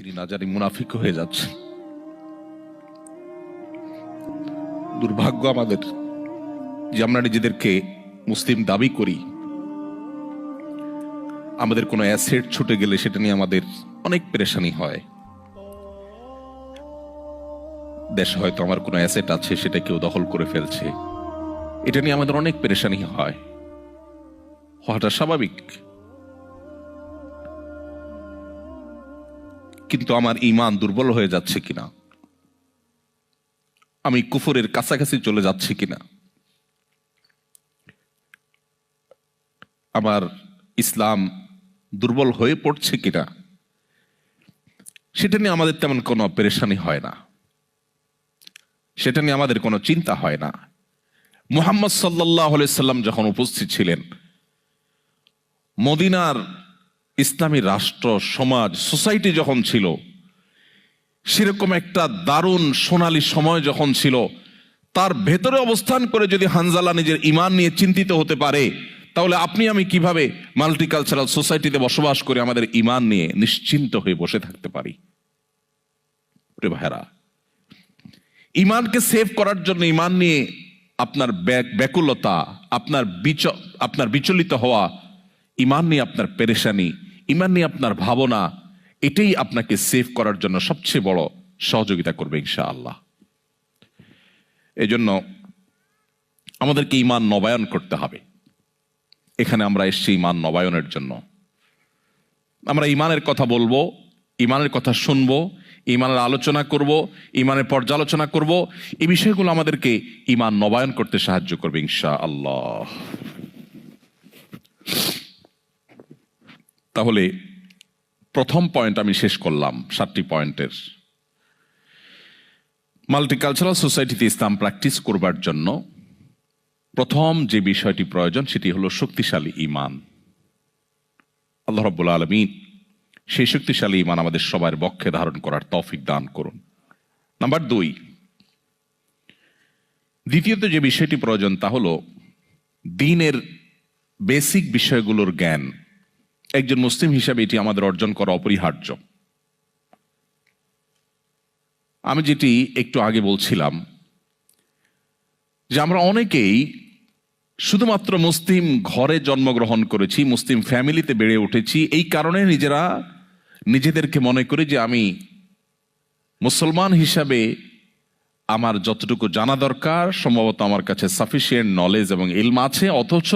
তিনি না জানি মুনাফিক হয়ে যাচ্ছে। দুর্ভাগ্য আমাদের যে আমরা নিজেদেরকে মুসলিম দাবি করি, আমাদের কোনো অ্যাসেট ছুটে গেলে সেটা নিয়ে আমাদের অনেক পেরেশানি হয়। দেশে হয়তো আমার কোনো অ্যাসেট আছে, সেটা কেউ দখল করে ফেলছে, এটা নিয়ে আমাদের অনেক পেরেশানি হয়, হওয়াটা স্বাভাবিক। কিন্তু আমার ঈমান দুর্বল হয়ে যাচ্ছে কিনা, আমি কুফরের কাছাকাছি চলে যাচ্ছি কিনা, আমার ইসলাম দুর্বল হয়ে পড়ছে কিনা, সেটা নিয়ে আমাদের তেমন কোনো পেরেশানি হয় না, সেটা নিয়ে আমাদের কোনো চিন্তা হয় না। মুহাম্মদ সাল্লাল্লাহু আলাইহি সাল্লাম যখন উপস্থিত ছিলেন, মদিনার ইসলামী রাষ্ট্র, সমাজ, সোসাইটি যখন ছিল, সেরকম একটা দারুণ সোনালী সময় যখন ছিল, তার ভেতরে অবস্থান করে যদি হানজালা নিজের ঈমান নিয়ে চিন্তিত হতে পারে, তাহলে আপনি আমি কিভাবে মাল্টিকালচারাল সোসাইটিতে বসবাস করে আমাদের ঈমান নিয়ে নিশ্চিন্ত হয়ে বসে থাকতে পারি? প্রিয় ভাইরা, ঈমানকে সেভ করার জন্য, ঈমান নিয়ে আপনার ব্যাকুলতা, আপনার বিচলিত হওয়া, ঈমান নিয়ে আপনার পেরেশানি, ঈমান নিয়ে আপনার ভাবনা, এটাই আপনাকে সেভ করার জন্য সবচেয়ে বড় সহযোগিতা করবে ইনশাআল্লাহ। এই জন্য আমাদেরকে ঈমান নবায়ন করতে হবে। এখানে আমরা এসেছি ঈমান নবায়নের জন্য। আমরা ঈমানের কথা বলবো, ঈমানের কথা শুনবো, ঈমানের আলোচনা করব, ঈমানের পর্যালোচনা করব। এই বিষয়গুলো আমাদেরকে ঈমান নবায়ন করতে সাহায্য করবে ইনশাআল্লাহ। তাহলে প্রথম পয়েন্ট আমি শেষ করলাম 7টি পয়েন্টের। মাল্টিকালচারাল সোসাইটিতে ইসলাম প্র্যাকটিস করবার জন্য প্রথম যে বিষয়টি প্রয়োজন, সেটি হলো শক্তিশালী ঈমান। আল্লাহ রাব্বুল আলামিন সেই শক্তিশালী ঈমান আমাদের সবার বক্ষে ধারণ করার তৌফিক দান করুন। নাম্বার 2, দ্বিতীয়ত যে বিষয়টি প্রয়োজন তা হলো দ্বীনের বেসিক বিষয়গুলোর জ্ঞান। একজন মুসলিম হিসাবে এটি আমাদের অর্জন করা অপরিহার্য। আমি যেটি একটু আগে বলছিলাম যে আমরা অনেকেই শুধুমাত্র মুসলিম ঘরে জন্মগ্রহণ করেছি, মুসলিম ফ্যামিলিতে বেড়ে উঠেছি, এই কারণে নিজেদেরকে মনে করি যে আমি মুসলমান হিসাবে আমার যতটুকু জানা দরকার সম্ভবত আমার কাছে সাফিসিয়েন্ট নলেজ এবং ইলম আছে, অথচ